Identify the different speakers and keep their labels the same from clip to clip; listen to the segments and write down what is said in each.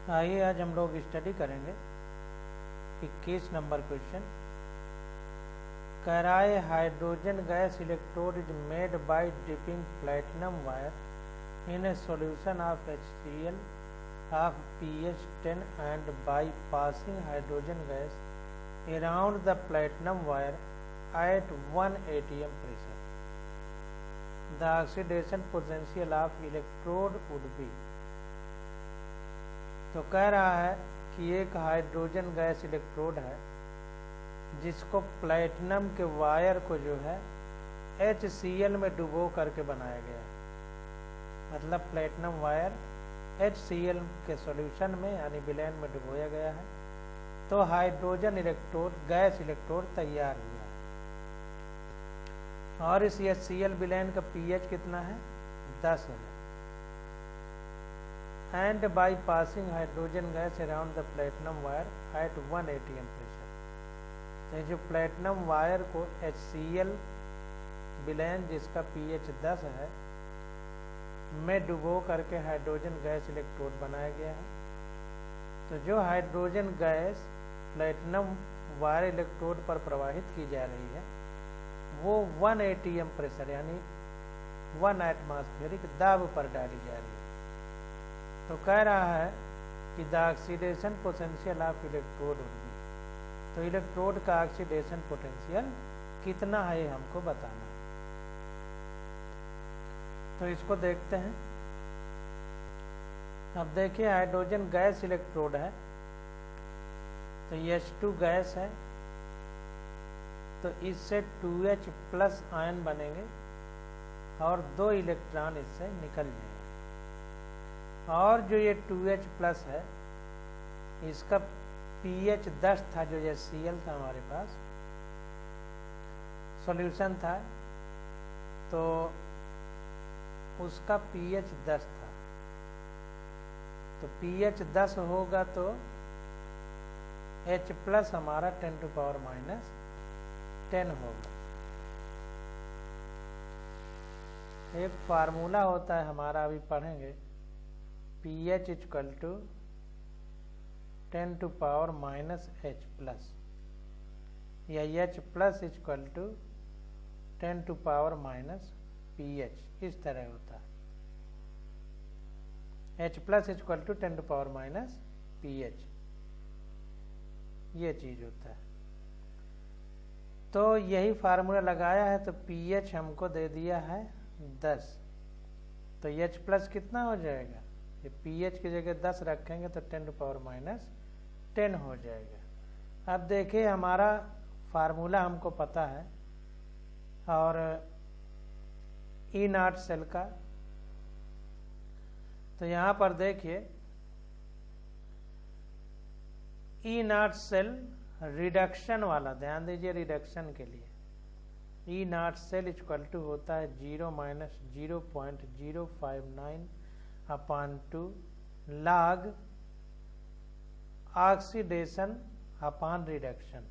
Speaker 1: आइए आज हम लोग स्टडी करेंगे 21 नंबर क्वेश्चन। कह रहा है hydrogen gas electrode is made by dipping platinum wire in A solution of HCl of pH 10 and by passing hydrogen gas around the platinum wire at 1 atm pressure. The oxidation potential of electrode would be। तो कह रहा है कि एक hydrogen gas electrode है जिसको platinum के wire को जो है HCl में डुबो करके बनाया गया है। मतलब प्लेटिनम वायर HCl के सॉल्यूशन में यानी विलैन में डुबोया गया है, तो हाइड्रोजन इलेक्ट्रोड गैस इलेक्ट्रोड तैयार हुआ है। और इस HCl विलैन का pH कितना है? 10 है। And by passing hydrogen gas around the platinum wire eight 1 atm pressure. तो जो प्लेटिनम वायर को HCl विलैन जिसका pH 10 है में डुबो करके हाइड्रोजन गैस इलेक्ट्रोड बनाया गया है। तो जो hydrogen gas platinum wire electrode पर प्रवाहित की जा रही है वो 1 atm प्रेशर यानी 1 एटमॉस्फेरिक दाब पर डाली जा रही है। तो कह रहा है कि the oxidation potential of electrode होगी। तो इलेक्ट्रोड का ऑक्सीडेशन पोटेंशियल कितना है हमको बताना है। तो इसको देखते हैं। अब देखिए हाइड्रोजन गैस इलेक्ट्रोड है तो H2 गैस है, तो इससे 2H प्लस आयन बनेंगे और 2 इलेक्ट्रॉन इससे निकल जाएंगे। और जो ये 2H प्लस है इसका pH 10 था, जो HCl था हमारे पास सॉल्यूशन था, तो उसका pH 10 था। तो pH 10 होगा तो H प्लस हमारा 10 to पावर माइनस 10 होगा। एक फार्मूला होता है हमारा, अभी पढ़ेंगे, pH equal to 10 to power minus H plus, या H plus equal to 10 to power minus pH, इस तरह होता है। H plus equal to 10 to power minus pH, ये चीज होता है। तो यही फार्मूला लगाया है, तो pH हमको दे दिया है 10, तो H प्लस कितना हो जाएगा? ये pH की जगह 10 रखेंगे तो 10 to पावर माइनस 10 हो जाएगा। अब देखिए हमारा फार्मूला हमको पता है और E0 सेल का, तो यहाँ पर देखिए E0 सेल रिडक्शन वाला, ध्यान दीजिए रिडक्शन के लिए E0 सेल इक्वल टू होता है 0 minus 0.059 upon 2 log oxidation upon reduction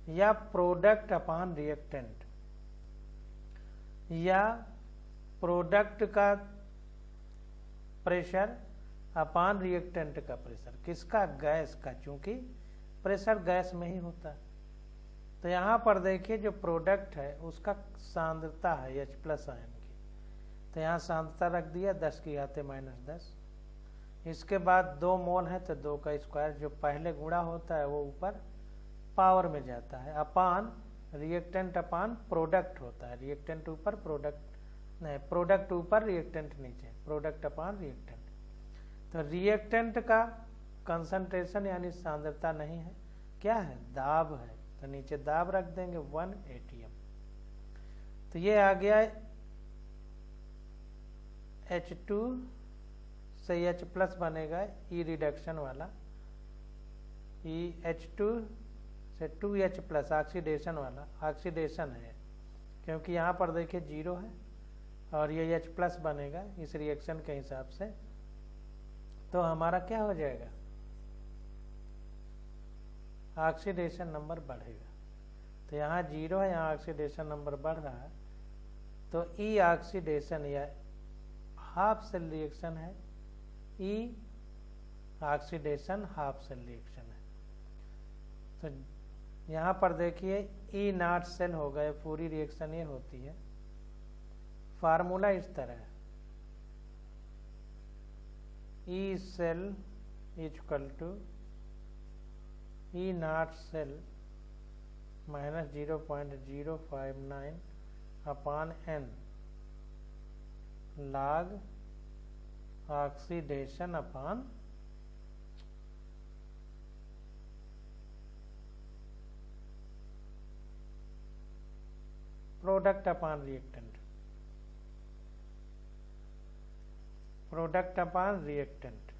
Speaker 1: या प्रोडक्ट अपॉन रिएक्टेंट, या प्रोडक्ट का प्रेशर अपॉन रिएक्टेंट का प्रेशर। किसका? गैस का, चूंकि प्रेशर गैस में ही होता है। तो यहाँ पर देखिए जो प्रोडक्ट है उसका सांद्रता है H प्लस आयन की, तो यहाँ सांद्रता रख दिया 10 की घाते माइनस 10। इसके बाद 2 मोल है तो 2 का स्क्वायर, जो पहले गुणा होता है वो ऊपर पावर में जाता है, अपान रिएक्टेंट अपान प्रोडक्ट होता है। रिएक्टेंट ऊपर प्रोडक्ट नहीं, प्रोडक्ट ऊपर रिएक्टेंट नीचे, प्रोडक्ट अपान रिएक्टेंट। तो रिएक्टेंट का कंसंट्रेशन यानी सांद्रता नहीं है, क्या है? दाब है, तो नीचे दाब रख देंगे 1 atm। तो ये आ गया H2 से H प्लस बनेगा, E रिडक्शन वाला, H2 से 2H प्लस ऑक्सीडेशन वाला, ऑक्सीडेशन है क्योंकि यहाँ पर देखिए 0 है और ये H प्लस बनेगा इस रिएक्शन के हिसाब से। तो हमारा क्या हो जाएगा? ऑक्सीडेशन नंबर बढ़ेगा। तो यहाँ 0 है, यहाँ ऑक्सीडेशन नंबर बढ़ रहा है, तो E ऑक्सीडेशन या हाफ सेल रिएक्शन है, E oxidation half cell reaction है। तो यहाँ पर देखिए ई नॉट सेल हो गए, पूरी रिएक्शन ये होती है। फार्मूला इस तरह है, E cell equal to E not cell minus 0.059 upon n log oxidation upon product upon reactant, product upon reactant.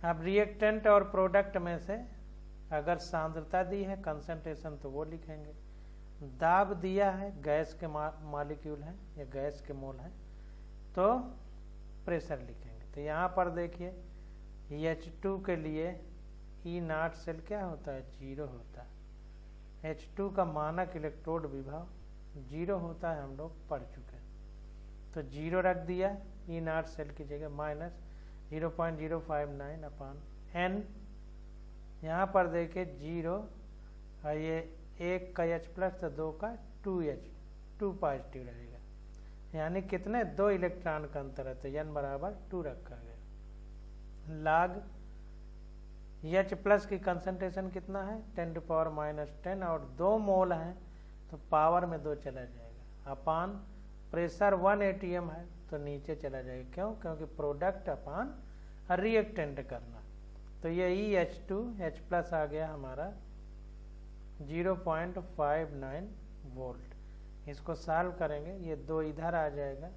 Speaker 1: अब रिएक्टेंट और प्रोडक्ट में से अगर सांद्रता दी है, कंसंट्रेशन, तो वो लिखेंगे। दाब दिया है, गैस के मॉलिक्यूल है या गैस के मोल है, तो प्रेशर लिखेंगे। तो यहाँ पर देखिए H2 के लिए ई नॉट सेल क्या होता है, 0 होता है। H2 का मानक इलेक्ट्रोड विभव 0 होता है, हम लोग पढ़ चुके हैं। तो 0 रख दिया ई नॉट सेल की जगह, माइनस 0.059 अपॉन n। यहाँ पर देखिए 0 और ये 1 का H प्लस तो 2 का 2H, 2 पॉजिटिव रहेगा, यानी कितने 2 इलेक्ट्रॉन का अंतर है, तो n बराबर 2 रखा गया। लॉग H प्लस की कंसंट्रेशन कितना है, 10⁻⁻10 और 2 मोल है तो पावर में 2 चला जाएगा, अपॉन प्रेशर 1 atm है तो नीचे चला जाएगा। क्यों? क्योंकि प्रोडक्ट अपॉन रिएक्टेंट करना। तो ये EH2 H प्लस आ गया हमारा 0.59 वोल्ट। इसको सॉल्व करेंगे, ये 2 इधर आ जाएगा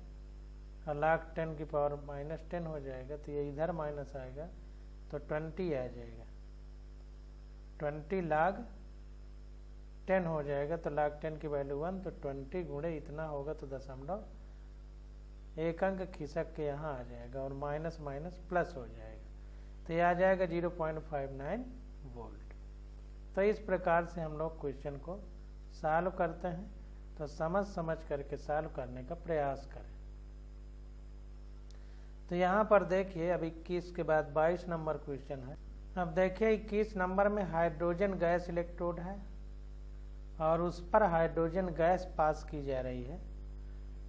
Speaker 1: और log 10 की पावर -10 हो जाएगा, तो ये इधर माइनस आएगा तो 20 आ जाएगा। 20 log 10 हो जाएगा, तो log 10 की वैल्यू 1, तो 20 गुणे इतना होगा तो दशमलव एक अंक खिसक के यहाँ आ जाएगा और माइनस माइनस प्लस हो जाएगा, तो ये आ जाएगा 0.59 वोल्ट। तो इस प्रकार से हम लोग क्वेश्चन को सॉल्व करते हैं, तो समझ समझ करके सॉल्व करने का प्रयास करें। तो यहाँ पर देखिए अब 21 के बाद 22 नंबर क्वेश्चन है। अब देखिए 21 नंबर में हाइड्रोजन गैस इलेक्ट्रोड है और उस पर हाइड्रोजन गैस पास की जा रही है।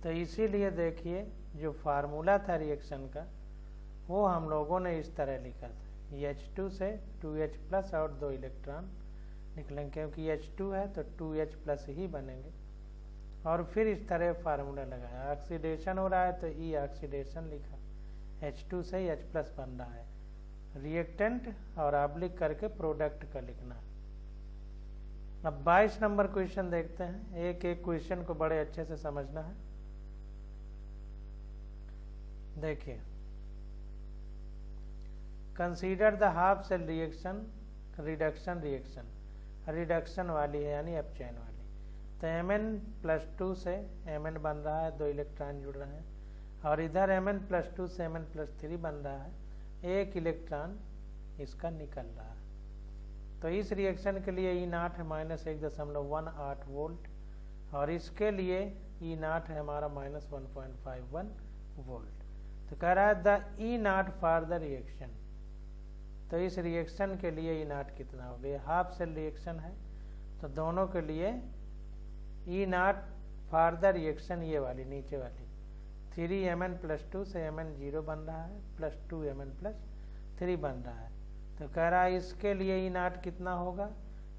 Speaker 1: तो इसीलिए देखिए जो फार्मूला था रिएक्शन का वो हम लोगों ने इस तरह लिखा था, H2 से 2H प्लस और 2 इलेक्ट्रॉन निकलेंगे, क्योंकि H2 है तो 2H प्लस ही बनेंगे। और फिर इस तरह फार्मूला लगाया, ऑक्सीडेशन हो रहा है तो ई ऑक्सीडेशन लिखा, H2 से H प्लस बन रहा है, रिएक्टेंट और ऑब्लिक करके प्रोडक्ट का लिखना। अब 22 नंबर क्वेश्चन देखते हैं, एक एक क्वेश्चन को बड़े अच्छे से समझना है। देखिए, consider the half cell reaction reduction reaction, reduction वाली है यानी अपचयन वाली। तो Mn+2 से Mn बन रहा है, 2 इलेक्ट्रॉन जुड़ रहे हैं, और इधर Mn+2 से Mn+3 बन रहा है, 1 इलेक्ट्रॉन इसका निकल रहा है। तो इस रिएक्शन के लिए E0 है -1.18 वोल्ट और इसके लिए E0 है हमारा -1.51 वोल्ट। तो कह रहा है the E0 for the reaction. तो इस रिएक्शन के लिए E0 कितना हो गया, हाफ सेल रिएक्शन है तो दोनों के लिए E0 फॉर द रिएक्शन ये वाली नीचे वाली 3Mn+2 से Mn0 बन रहा है +2 Mn+3 बन रहा है। तो कह रहा है इसके लिए E0 कितना होगा,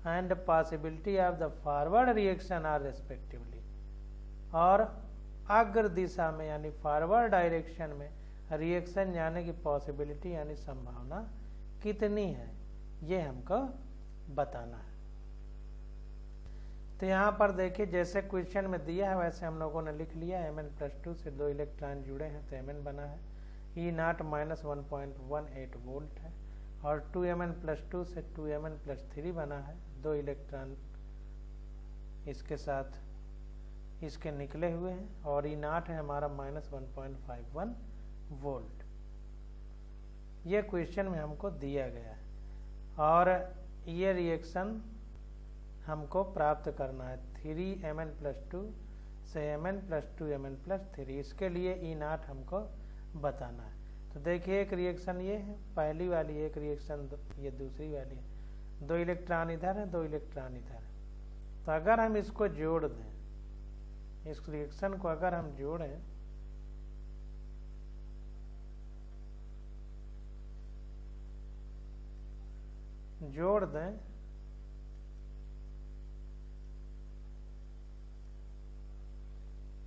Speaker 1: and possibility of the forward reaction are respectively, और अग्र दिशा में यानी फॉरवर्ड डायरेक्शन में रिएक्शन जाने की पॉसिबिलिटी यानी संभावना कितनी है, ये हमको बताना है। तो यहाँ पर देखिए जैसे क्वेश्चन में दिया है वैसे हम लोगों ने लिख लिया, Mn+2 से 2 इलेक्ट्रॉन जुड़े हैं तो Mn बना है, E0 -1.18 वोल्ट है, और 2Mn+2 से 2Mn+3 बना है, 2 इलेक्ट्रॉन इसके साथ इसके निकले हुए हैं, और E0 है हमारा -1.51 वोल्ट। ये क्वेश्चन में हमको दिया गया है और ये रिएक्शन हमको प्राप्त करना है 3Mn+2 से Mn+2 Mn+3, इसके लिए E0 हमको बताना है। तो देखिए एक रिएक्शन ये है, पहली वाली एक रिएक्शन, ये दूसरी वाली है। 2 इलेक्ट्रॉन इधर है, 2 इलेक्ट्रॉन इधर है। तो अगर हम इसको जोड़ दें, इस रिएक्शन को अगर हम जोड़ें, जोड़ दें,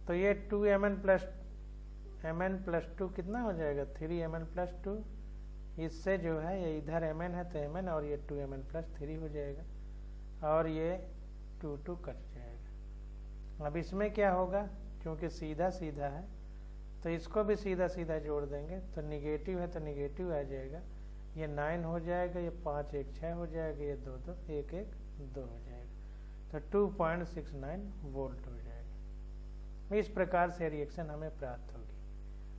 Speaker 1: तो ये 2Mn+2 कितना हो जाएगा, 3Mn+2। इससे जो है ये इधर Mn है तो Mn, और ये 2Mn+3 हो जाएगा, और ये 2 2 कट जाएगा। अब इसमें क्या होगा, क्योंकि सीधा सीधा है तो इसको भी सीधा सीधा जोड़ देंगे, तो निगेटिव है तो निगेटिव आ जाएगा, ये 9 हो जाएगा, ये 5 1 6 हो जाएगा, ये 2 2 1 1 2 हो जाएगा, तो 2.69 वोल्ट हो जाएगा। इस प्रकार से रिएक्शन हमें प्राप्त होगी।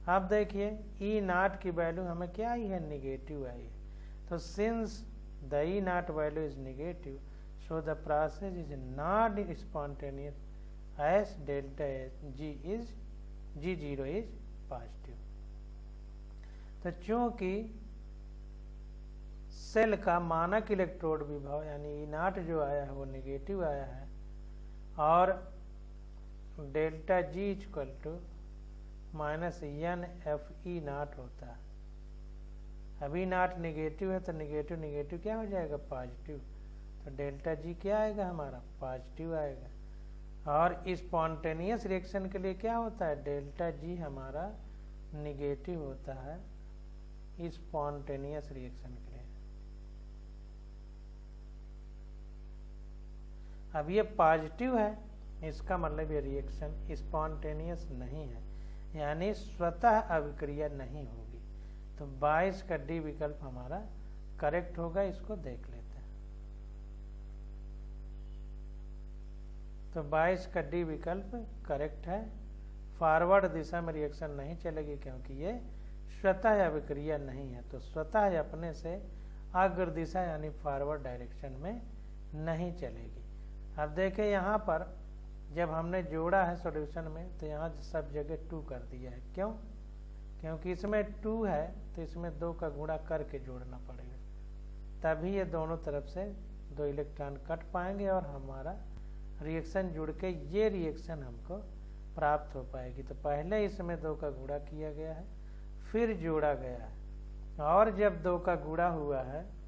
Speaker 1: अब देखिए E0 की वैल्यू हमें क्या आई है, निगेटिव आई है। तो since the E0 value is negative, so the process is not spontaneous as delta G0 is positive. तो चूंकि सेल का मानक इलेक्ट्रोड विभव यानी E0 जो आया है वो निगेटिव आया है, और delta G equal to -NFE0 होता है। अब E0 निगेटिव है तो निगेटिव निगेटिव क्या हो जाएगा, पॉजिटिव। तो डेल्टा G क्या आएगा हमारा, पॉजिटिव आएगा। और स्पॉन्टेनियस रिएक्शन के लिए क्या होता है, डेल्टा G हमारा निगेटिव होता है स्पॉन्टेनियस रिएक्शन के लिए। अब ये पॉजिटिव है, इसका मतलब ये रिएक्शन स्पॉन्टेनियस नहीं है, यानी स्वतः अभिक्रिया नहीं होगी। तो 22 का डी विकल्प हमारा करेक्ट होगा। इसको देख लेते हैं। तो 22 का डी विकल्प करेक्ट है। फॉरवर्ड दिशा में रिएक्शन नहीं चलेगी क्योंकि ये स्वतः अभिक्रिया नहीं है, तो स्वतः अपने से अग्र दिशा यानी फॉरवर्ड डायरेक्शन में नहीं चलेगी। अब देखें यहाँ पर जब हमने जोड़ा है सॉल्यूशन में तो यहाँ सब जगह 2 कर दिया है। क्यों? क्योंकि इसमें 2 है तो इसमें 2 का गुणा करके जोड़ना पड़ेगा, तभी ये दोनों तरफ से 2 इलेक्ट्रॉन कट पाएंगे और हमारा रिएक्शन जुड़ के ये रिएक्शन हमको प्राप्त हो पाएगी। तो पहले इसमें 2 का गुणा किया गया है, फिर जोड़ा गया है, और जब 2 का गुणा हुआ है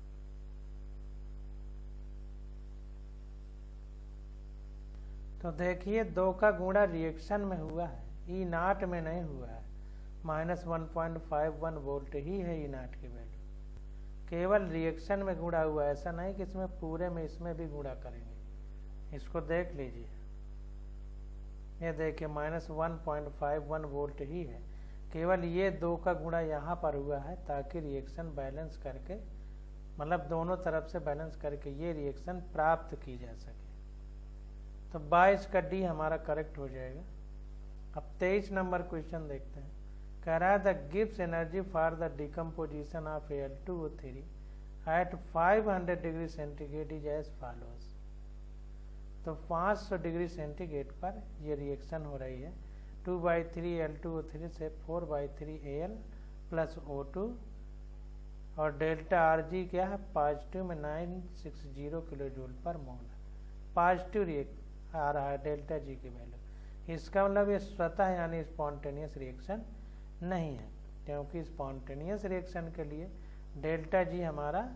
Speaker 1: तो देखिए 2 का गुणा रिएक्शन में हुआ है, E0 में नहीं हुआ है। -1.51 वोल्ट ही है E0 की वैल्यू, केवल रिएक्शन में गुणा हुआ है, ऐसा नहीं कि इसमें पूरे में इसमें भी गुणा करेंगे। इसको देख लीजिए, ये देखिए -1.51 वोल्ट ही है, केवल ये 2 का गुणा यहाँ पर हुआ है ताकि रिएक्शन बैलेंस करके, मतलब दोनों तरफ से बैलेंस करके ये रिएक्शन प्राप्त की जा सके। तो 22 का डी हमारा करेक्ट हो जाएगा। अब 23 नंबर क्वेश्चन देखते हैं। कह रहा है the Gibbs energy for the decomposition of Al2O3 at 500 degree centigrade is as follows. तो 500 डिग्री सेंटीग्रेड पर ये रिएक्शन हो रही है। 2/3 Al2O3 से 4/3 Al प्लस O2, और डेल्टा Rg क्या है, पॉजिटिव में 960 किलो जूल पर मोल है। पॉजिटिव रिएक्ट आ रहा है डेल्टा G की वैल्यू। इसका मतलब ये स्वतः यानी स्पॉन्टेनियस रिएक्शन नहीं है, क्योंकि स्पॉन्टेनियस रिएक्शन के लिए डेल्टा G हमारा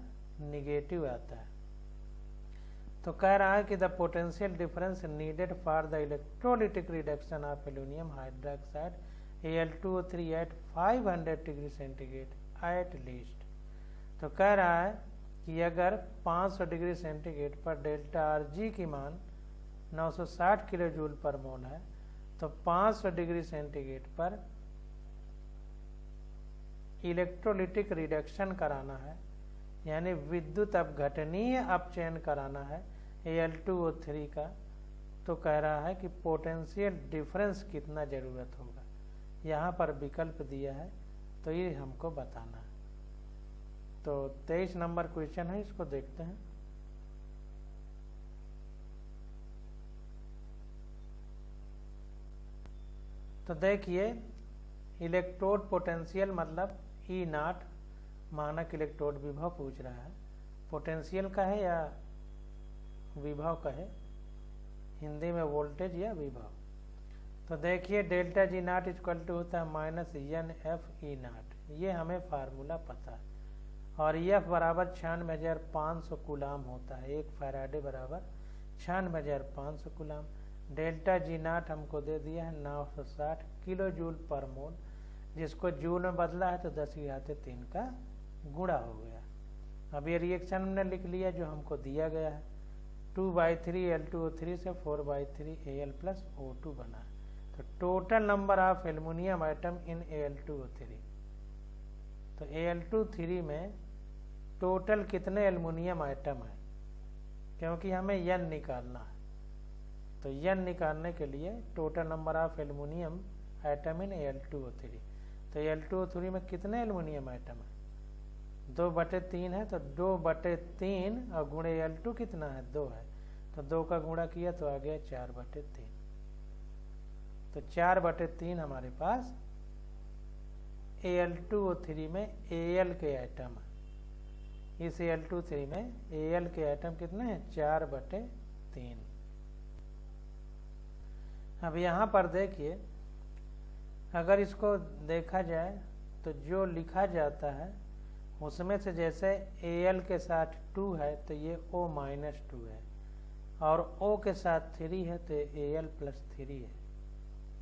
Speaker 1: निगेटिव आता है। तो कह रहा है कि the potential difference needed for the electrolytic reduction of aluminium hydroxide Al2O3 at 500 degree centigrade at least. तो कह रहा है कि अगर 500 डिग्री सेंटीग्रेड पर डेल्टा Rg की मान 960 किलो जूल पर मोल है, तो 500 डिग्री सेंटीग्रेड पर इलेक्ट्रोलिटिक रिडक्शन कराना है, यानी विद्युत अपघटनीय अपचयन कराना है Al2O3 का। तो कह रहा है कि पोटेंशियल डिफरेंस कितना जरूरत होगा, यहाँ पर विकल्प दिया है तो ये हमको बताना है। तो 23 नंबर क्वेश्चन है, इसको देखते हैं। तो देखिए इलेक्ट्रोड पोटेंशियल मतलब ई नॉट मानक इलेक्ट्रोड विभव पूछ रहा है, पोटेंशियल का है या विभव का है, हिंदी में वोल्टेज या विभव। तो देखिए delta G naught equal to होता है minus N F E naught, ये हमें फार्मूला पता है। और एफ बराबर 96,500 कूलाम होता है, 1 फैराडे बराबर 96,500 कूलाम। डेल्टा जी नॉट हमको दे दिया है 960 किलो जूल पर मोल, जिसको जूल में बदला है तो 10⁻³ का गुणा हो गया। अब ये रिएक्शन हमने लिख लिया जो हमको दिया गया है, 2/3 Al2O3 से 4/3 Al प्लस O2 बना। तो total number of aluminium item in Al2O3, तो Al2O3 में टोटल कितने एल्युमिनियम आइटम है, क्योंकि हमें N निकालना है। तो N निकालने के लिए total number of aluminium item in Al2O3, तो Al2O3 में कितने एल्युमिनियम आइटम है, 2/3 है, तो 2/3 और गुणे Al2 कितना है, 2 है, तो 2 का गुणा किया तो आ गया 4/3। तो 4/3 हमारे पास Al2O3 में Al के आइटम है। इस Al2O3 में Al के आइटम कितने हैं, 4/3। अब यहाँ पर देखिए, अगर इसको देखा जाए तो जो लिखा जाता है उसमें से जैसे Al के साथ 2 है तो ये O-2 है, और O के साथ 3 है तो Al प्लस 3 है।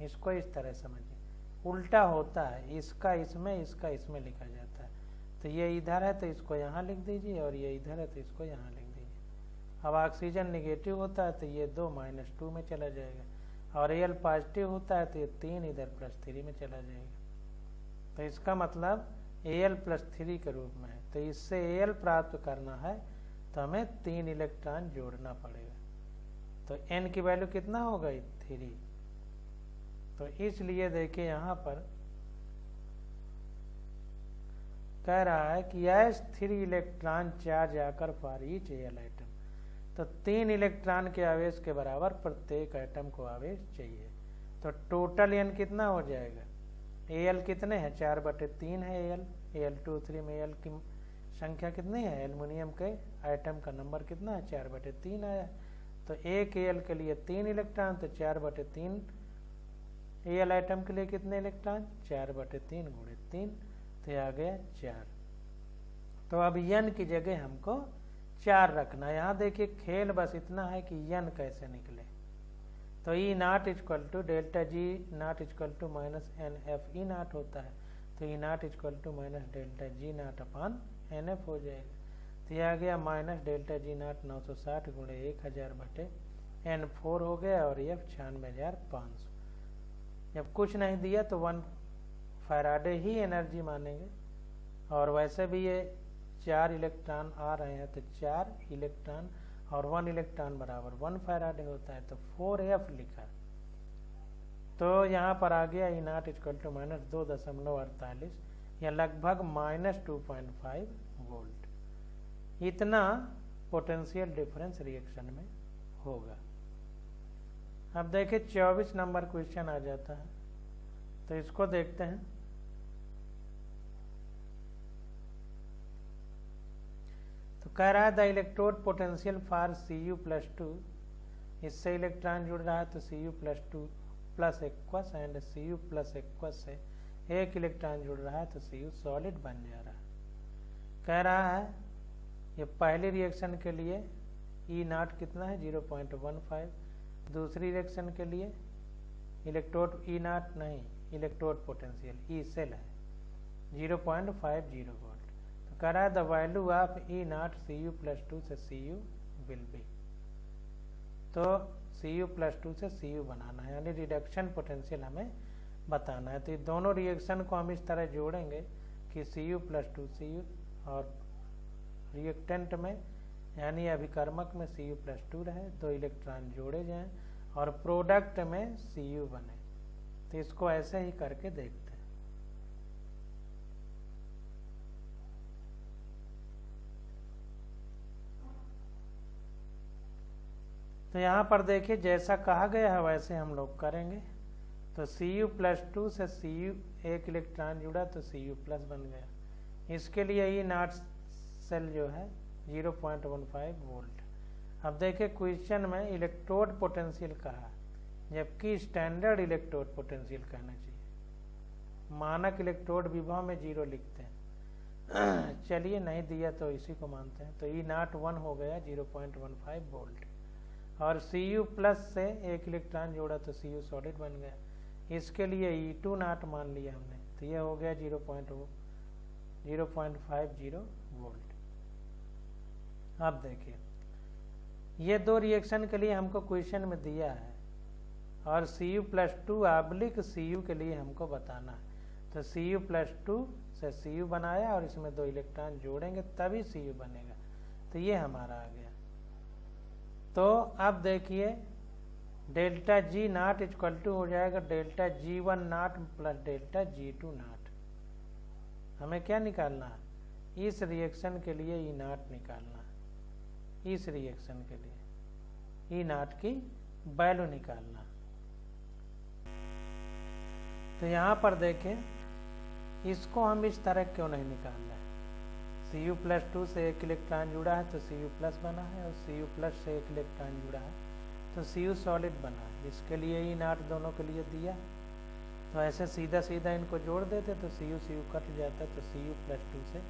Speaker 1: इसको इस तरह समझिए, उल्टा होता है, इसका इसमें इसका इसमें लिखा जाता है। तो ये इधर है तो इसको यहाँ लिख दीजिए, और ये इधर है तो इसको यहाँ लिख दीजिए। अब ऑक्सीजन निगेटिव होता है तो ये 2-2 में चला जाएगा, और Al पॉजिटिव होता है तो ये 3 इधर +3 में चला जाएगा। तो इसका मतलब Al प्लस 3 के रूप में है। तो इससे Al प्राप्त करना है तो हमें 3 इलेक्ट्रॉन जोड़ना पड़ेगा। तो N की वैल्यू कितना होगा, 3। तो इसलिए देखिए यहाँ पर कह रहा है कि एस 3 इलेक्ट्रॉन चार्ज आकर फॉर ईच Al आइटम, तो 3 इलेक्ट्रॉन के आवेश के बराबर प्रत्येक आइटम को आवेश चाहिए। तो टोटल N कितना हो जाएगा, Al कितने हैं, 4/3 है Al2O3 में Al की संख्या कितनी है, एल्युमिनियम के आइटम का नंबर कितना है, 4/3 आया। तो एक Al के लिए 3 इलेक्ट्रॉन, तो 4/3 Al आइटम के लिए कितने इलेक्ट्रॉन, 4/3 गुणे 3, तो आ गया 4। तो अब N की जगह हमको 4 रखना है। यहाँ देखिए खेल बस इतना है कि N कैसे निकले। तो E naught equal to delta G naught equal to minus NF E naught होता है, तो E naught equal to minus delta G naught upon NF हो जाएगा। तो यह आ गया माइनस डेल्टा जी नॉट 960 गुणे 1000/N4 हो गया, और F 96,500। जब कुछ नहीं दिया तो 1 फैराडे ही एनर्जी मानेंगे, और वैसे भी ये 4 इलेक्ट्रॉन आ रहे हैं तो 4 इलेक्ट्रॉन और 1 इलेक्ट्रॉन बराबर 1 फैराडे होता है, तो 4F लिखा। तो यहाँ पर आ गया E naught equal to minus 2.48 या लगभग -2.5 वोल्ट। इतना पोटेंशियल डिफरेंस रिएक्शन में होगा। अब देखिए 24 नंबर क्वेश्चन आ जाता है, तो इसको देखते हैं। तो कह रहा है the electrode potential for Cu+2, इससे इलेक्ट्रॉन जुड़ रहा है तो Cu+2 plus aqueous and Cu+ aqueous से एक इलेक्ट्रॉन जुड़ रहा है तो Cu सॉलिड बन जा रहा है। कह रहा है ये पहली रिएक्शन के लिए E नॉट कितना है, 0.15। दूसरी रिएक्शन के लिए इलेक्ट्रोड E नॉट नहीं, इलेक्ट्रोड पोटेंशियल E सेल है 0.50 वोल्ट। तो कह रहा है the value of E not Cu+2 से Cu विल बी, तो Cu+2 से Cu बनाना है, यानी रिडक्शन पोटेंशियल हमें बताना है। तो ये दोनों रिएक्शन को हम इस तरह जोड़ेंगे कि Cu+2 Cu, और रिएक्टेंट में यानी अभिकर्मक में Cu+2 रहे, 2 इलेक्ट्रॉन जोड़े जाएं, और प्रोडक्ट में Cu बने। तो इसको ऐसे ही करके देखते हैं। तो यहाँ पर देखिए जैसा कहा गया है वैसे हम लोग करेंगे। तो Cu+2 से Cu एक इलेक्ट्रॉन जुड़ा तो Cu+ बन गया, इसके लिए ई नॉट सेल जो है 0.15 वोल्ट। अब देखिए क्वेश्चन में इलेक्ट्रोड पोटेंशियल कहा, जबकि स्टैंडर्ड इलेक्ट्रोड पोटेंशियल कहना चाहिए। मानक इलेक्ट्रोड विभव में 0 लिखते हैं। चलिए नहीं दिया तो इसी को मानते हैं। तो ई नॉट 1 हो गया 0.15 वोल्ट, और Cu प्लस से एक इलेक्ट्रॉन जोड़ा तो Cu सॉलिड बन गया। इसके लिए E2 नॉट मान लिया हमने, तो यह हो गया 0.50 वोल्ट। अब देखिए ये दो रिएक्शन के लिए हमको क्वेश्चन में दिया है, और Cu+2 Cu के लिए हमको बताना है। तो Cu+2 से Cu बनाया और इसमें 2 इलेक्ट्रॉन जोड़ेंगे तभी Cu बनेगा। तो ये हमारा आ गया। तो अब देखिए delta G naught equal to हो जाएगा delta G1 naught plus delta G2 naught. हमें क्या निकालना है? इस रिएक्शन के लिए ई नॉट निकालना है। इस रिएक्शन के लिए ई नॉट की वैल्यू निकालना। तो यहाँ पर देखें, इसको हम इस तरह क्यों नहीं निकाल रहे? Cu+2 से एक इलेक्ट्रॉन जुड़ा है तो Cu प्लस बना है, और Cu प्लस से एक इलेक्ट्रॉन जुड़ा है तो Cu सॉलिड बना है। इसके लिए ई नॉट दोनों के लिए दिया। तो ऐसे सीधा सीधा इनको जोड़ देते तो Cu कट जाता, तो Cu+2 से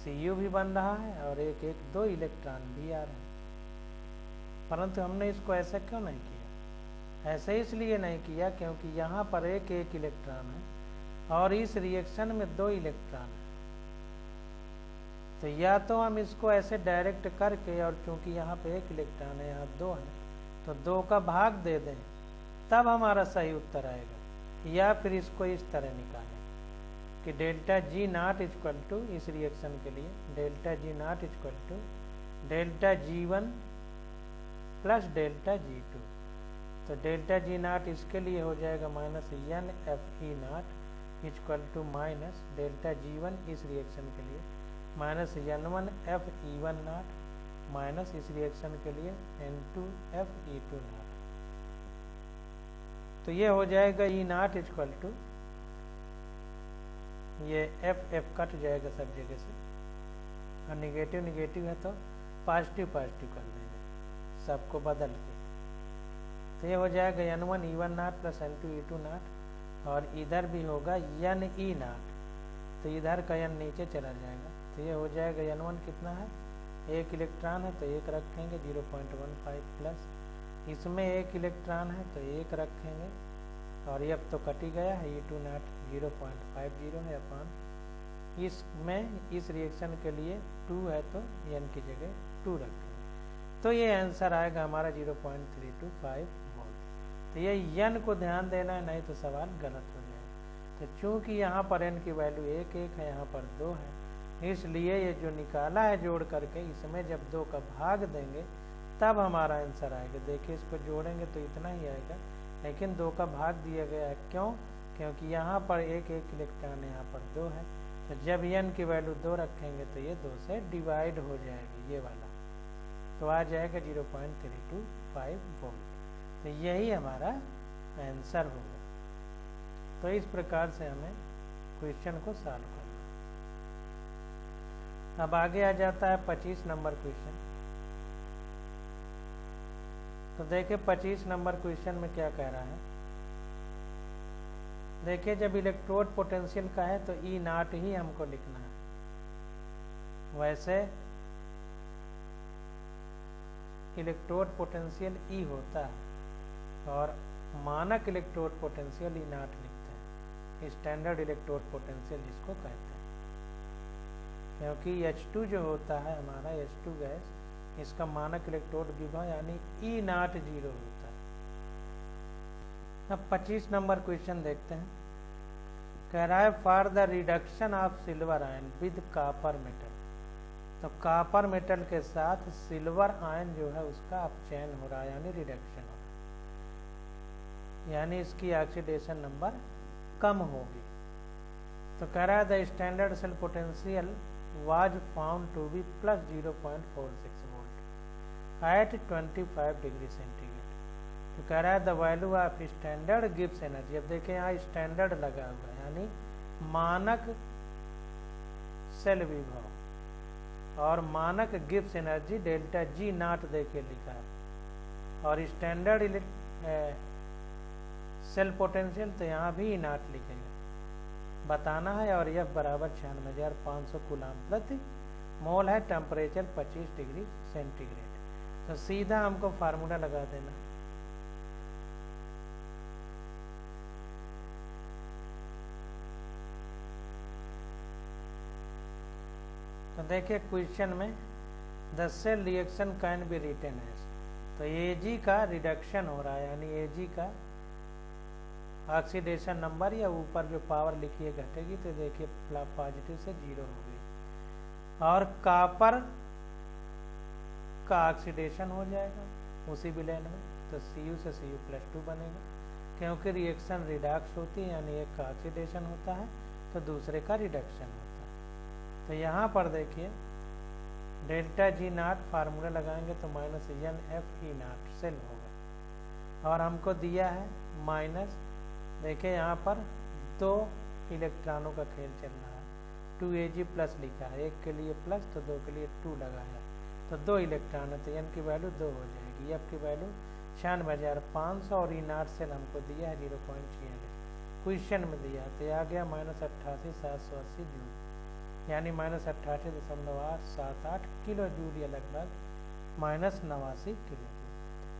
Speaker 1: Cu भी बन रहा है और एक 2 इलेक्ट्रॉन भी आ रहे हैं। परंतु हमने इसको ऐसा क्यों नहीं किया? ऐसे इसलिए नहीं किया क्योंकि यहाँ पर एक इलेक्ट्रॉन है और इस रिएक्शन में 2 इलेक्ट्रॉन है। तो या तो हम इसको ऐसे डायरेक्ट करके, और चूंकि यहाँ पे 1 इलेक्ट्रॉन है, यहाँ 2 है, तो 2 का भाग दे दें, तब हमारा सही उत्तर आएगा। या फिर इसको इस तरह निकालें कि delta G naught equal to, इस रिएक्शन के लिए delta G naught equal to delta G1 plus delta G2। तो डेल्टा G नॉट इसके लिए हो जाएगा -NFE naught equal to minus delta G1 इस रिएक्शन के लिए -N1FE1 नॉट माइनस इस रिएक्शन के लिए N2FE2 नॉट। तो ये हो जाएगा ई नॉट इक्वल टू, ये F कट जाएगा सब जगह से, और निगेटिव है तो पॉजिटिव कर देंगे सबको बदल के। तो ये हो जाएगा N1E1 not plus N2E2 not, और इधर भी होगा NE नॉट, तो इधर का N नीचे चला जाएगा। तो ये हो जाएगा N1 कितना है? 1 इलेक्ट्रॉन है तो 1 रखेंगे 0.15 प्लस, इसमें 1 इलेक्ट्रॉन है तो 1 रखेंगे, और ये अब तो कट ही गया है। E2 नॉट 0.50 है अपन, इसमें इस रिएक्शन के लिए 2 है तो N की जगह 2 रखेंगे। तो ये आंसर आएगा हमारा 0.325 वोल्ट। तो ये N को ध्यान देना है, नहीं तो सवाल गलत हो जाएगा। तो चूंकि यहाँ पर N की वैल्यू 1 है, यहाँ पर 2 है, इसलिए ये जो निकाला है जोड़ करके, इसमें जब 2 का भाग देंगे तब हमारा आंसर आएगा। देखिए इसको जोड़ेंगे तो इतना ही आएगा, लेकिन 2 का भाग दिया गया है। क्यों? क्योंकि यहाँ पर 1 इलेक्ट्रॉन है, यहाँ पर 2 है। तो जब N की वैल्यू 2 रखेंगे तो ये 2 से डिवाइड हो जाएगा, ये वाला, तो आ जाएगा 0.325 वोल्ट। तो यही हमारा आंसर होगा। तो इस प्रकार से हमें क्वेश्चन को सॉल्व करना। अब आगे आ जाता है 25 नंबर क्वेश्चन। तो देखिए 25 नंबर क्वेश्चन में क्या कह रहा है। देखिए जब इलेक्ट्रोड पोटेंशियल का है तो ई नॉट ही हमको लिखना है। वैसे इलेक्ट्रोड पोटेंशियल ई होता है, और मानक इलेक्ट्रोड पोटेंशियल ई नॉट लिखते हैं, स्टैंडर्ड इलेक्ट्रोड पोटेंशियल जिसको कहते हैं। क्योंकि H2 जो होता है हमारा H2 गैस, इसका मानक इलेक्ट्रोड विभव यानी ई नॉट 0 होता है। अब 25 नंबर क्वेश्चन देखते हैं। कह रहा है for the reduction of silver ion with copper metal. तो कॉपर मेटल के साथ सिल्वर आयन जो है उसका अपचयन हो रहा है, यानी रिडक्शन हो रहा है, यानी इसकी ऑक्सीडेशन नंबर कम होगी। तो कह रहा है the standard cell potential was found to be plus 0.46 volt at 25 degree centigrade. तो कह रहा है the value of standard Gibbs energy. अब देखें यहाँ स्टैंडर्ड लगा हुआ है, यानी मानक सेल विभव, और मानक Gibbs energy delta G not देखिए लिखा है, और स्टैंडर्ड सेल पोटेंशियल तो यहाँ भी नॉट लिखेंगे, बताना है। और यह बराबर 96,500 कूलाम प्रति मोल है, टेम्परेचर 25 डिग्री सेंटीग्रेड। तो सीधा हमको फार्मूला लगा देना। तो देखिए क्वेश्चन में the cell reaction can be written as, तो Ag का रिडक्शन हो रहा है, यानी Ag का ऑक्सीडेशन नंबर या ऊपर जो पावर लिखी है घटेगी, तो देखिए पॉजिटिव से 0 हो गई, और कापर का ऑक्सीडेशन हो जाएगा उसी विलेन में, तो Cu से Cu+2 बनेगा, क्योंकि रिएक्शन रिडक्स होती है, यानी एक का ऑक्सीडेशन होता है तो दूसरे का रिडक्शन होता है। तो यहाँ पर देखिए डेल्टा जी नॉट फार्मूला लगाएंगे तो -NFE नॉट सेल होगा, और हमको दिया है माइनस, देखिए यहाँ पर 2 इलेक्ट्रॉनों का खेल चल रहा है, 2Ag प्लस लिखा है, एक के लिए प्लस तो 2 के लिए 2 लगाया, तो 2 इलेक्ट्रॉन है, तो N की वैल्यू 2 हो जाएगी, F की वैल्यू 96,500, और E0 सेल हमको दिया है 0.46, क्वेश्चन में दिया तो आ गया -88,780 जूल, यानी -88.878 किलो जूल, या लगभग -89 किलो जूल।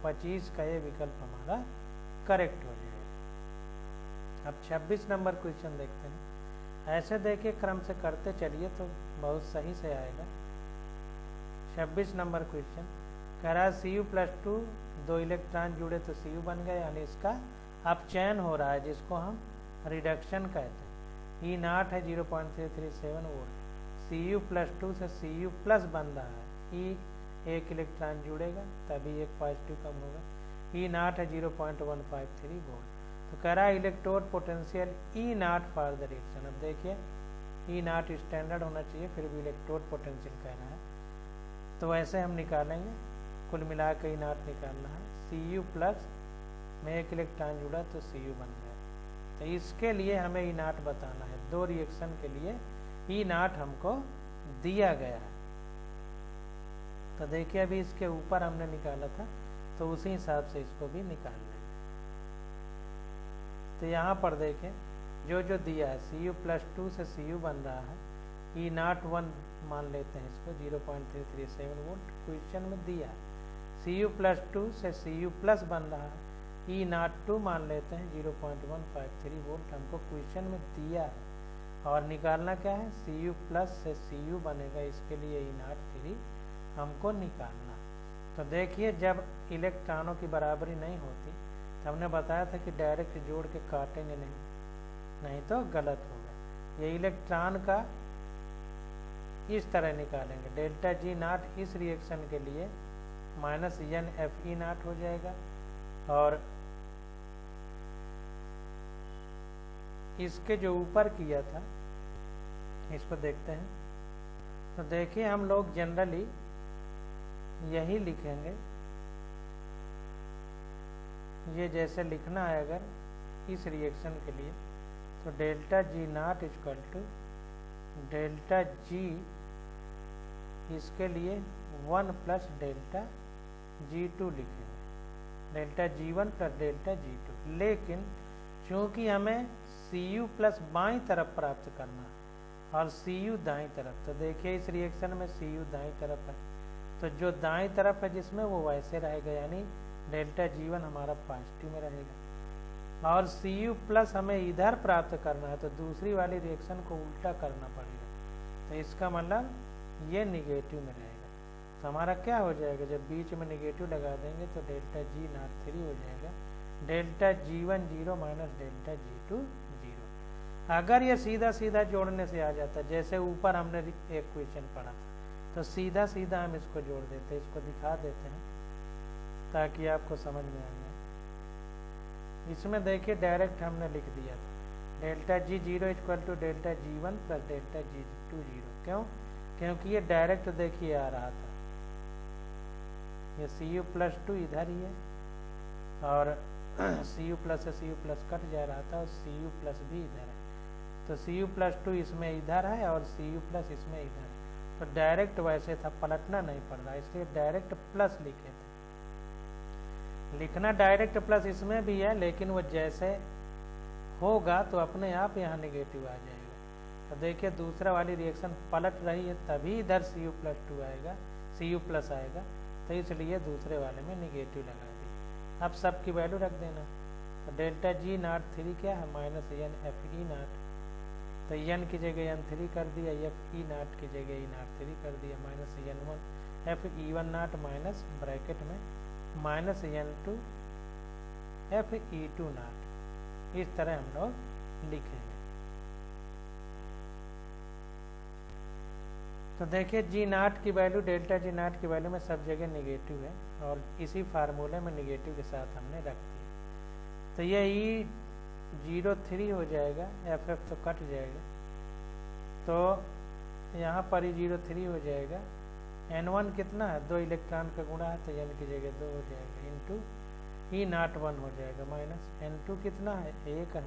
Speaker 1: 25 का ये विकल्प हमारा करेक्ट हो जाएगा। अब 26 नंबर क्वेश्चन देखते हैं। ऐसे देखिए क्रम से करते चलिए तो बहुत सही से आएगा। 26 नंबर क्वेश्चन कह रहा है Cu+2 2 इलेक्ट्रॉन जुड़े तो Cu बन गया, यानी इसका अपचयन हो रहा है, जिसको हम रिडक्शन कहते हैं। E0 है 0.337 वोल्ट, Cu+2 से Cu+ बन रहा है, E एक इलेक्ट्रॉन जुड़ेगा तभी एक पॉजिटिव कम होगा, E0 है 0.153 वोल्ट। तो कह रहा है electrode potential E0 for the reaction. अब देखिए E0 स्टैंडर्ड होना चाहिए, फिर भी इलेक्ट्रोड पोटेंशियल कह रहा है, तो ऐसे हम निकालेंगे, कुल मिला के E0 निकालना है। Cu+ में एक इलेक्ट्रॉन जुड़ा तो Cu बन गया, तो इसके लिए हमें E0 बताना है, 2 रिएक्शन के लिए E0 हमको दिया गया है। तो देखिए अभी इसके ऊपर हमने निकाला था, तो उसी हिसाब से इसको भी निकाल लेंगे। तो यहाँ पर देखें जो जो दिया है, Cu+2 से Cu बन रहा है, E0 1 मान लेते हैं इसको 0.337 वोल्ट, क्वेश्चन में दिया है। Cu+2 से Cu+ बन रहा है, E0 2 मान लेते हैं 0.153 वोल्ट, हमको क्वेश्चन में दिया है। और निकालना क्या है, Cu+ से Cu बनेगा, इसके लिए E0 3 हमको निकालना। तो देखिए जब इलेक्ट्रॉनों की बराबरी नहीं होती, तो हमने बताया था कि डायरेक्ट जोड़ के काटेंगे नहीं तो गलत होगा। ये इलेक्ट्रॉन का इस तरह निकालेंगे, डेल्टा जी नॉट इस रिएक्शन के लिए -NFE नॉट हो जाएगा, और इसके जो ऊपर किया था इसको देखते हैं। तो देखिए हम लोग जनरली यही लिखेंगे, ये जैसे लिखना है अगर इस रिएक्शन के लिए, तो delta G naught equal to delta G, इसके लिए 1 + डेल्टा G2 लिखेंगे, डेल्टा G1 + डेल्टा G2। लेकिन चूंकि हमें Cu+ बाईं तरफ प्राप्त करना और Cu दाईं तरफ, तो देखिए इस रिएक्शन में Cu दाईं तरफ है, तो जो दाईं तरफ है जिसमें वो वैसे रहेगा, यानी डेल्टा G1 हमारा पॉजिटिव में रहेगा। और Cu+ हमें इधर प्राप्त करना है, तो दूसरी वाली रिएक्शन को उल्टा करना पड़ेगा, तो इसका मतलब ये निगेटिव में रहेगा। तो हमारा क्या हो जाएगा, जब बीच में निगेटिव लगा देंगे तो डेल्टा G0 3 हो जाएगा, डेल्टा G1 0 - डेल्टा G2 0। अगर ये सीधा सीधा जोड़ने से आ जाता, जैसे ऊपर हमने एक क्वेश्चन पढ़ा था, तो सीधा सीधा हम इसको जोड़ देते, इसको दिखा देते हैं ताकि आपको समझ में आ जाए। इसमें देखिए डायरेक्ट हमने लिख दिया था, delta G0 = delta G1 + delta G2 0। क्यों? क्योंकि ये डायरेक्ट देखिए आ रहा था, ये Cu+2 इधर ही है, और Cu+ से Cu+ कट जा रहा था, और Cu+ भी इधर है, तो Cu+2 इसमें इधर है और Cu+ इसमें इधर है, तो डायरेक्ट वैसे था, पलटना नहीं पड़ रहा, इसलिए डायरेक्ट प्लस लिखे थे। लिखना डायरेक्ट प्लस इसमें भी है, लेकिन वो जैसे होगा तो अपने आप यहाँ नेगेटिव आ जाएगा। तो देखिए दूसरा वाली रिएक्शन पलट रही है, तभी इधर Cu+2 आएगा, Cu+ आएगा, तो इसलिए दूसरे वाले में नेगेटिव लगा दी। अब सब की वैल्यू रख देना। तो डेल्टा G0 क्या है, -n Fe0। तो n की जगह n3 कर दिया, Fe0 की जगह E03 कर दिया, -n1 Fe1 माइनस ब्रैकेट में -n2 Fe2। इस तरह हम लोग लिखेंगे। तो देखिए G0 की वैल्यू, डेल्टा G0 की वैल्यू में सब जगह नेगेटिव है, और इसी फार्मूले में नेगेटिव के साथ हमने रख दिया। तो ये E03 हो जाएगा, FF तो कट जाएगा, तो यहाँ पर ही 03 हो जाएगा। N1 कितना है, 2 इलेक्ट्रॉन का गुणा है, तो n की जगह 2 हो जाएगा, इंटू E01 हो जाएगा, माइनस N2 कितना है, 1 है,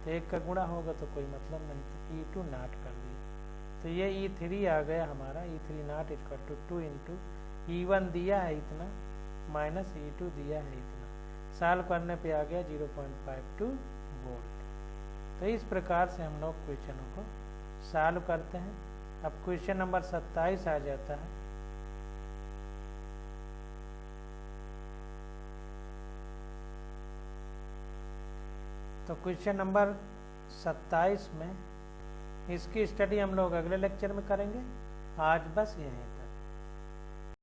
Speaker 1: तो 1 का गुणा होगा तो कोई मतलब नहीं, तो E20 कर दिया। तो ये E3 आ गया हमारा, E30 = 2 इंटू E1 दिया है इतना, माइनस E2 दिया है इतना, सॉल्व करने पे आ गया 0.52 वोल्ट। तो इस प्रकार से हम लोग क्वेश्चनों को सॉल्व करते हैं। अब क्वेश्चन नंबर 27 आ जाता है। तो क्वेश्चन नंबर 27 में इसकी स्टडी हम लोग अगले लेक्चर में करेंगे। आज बस यहीं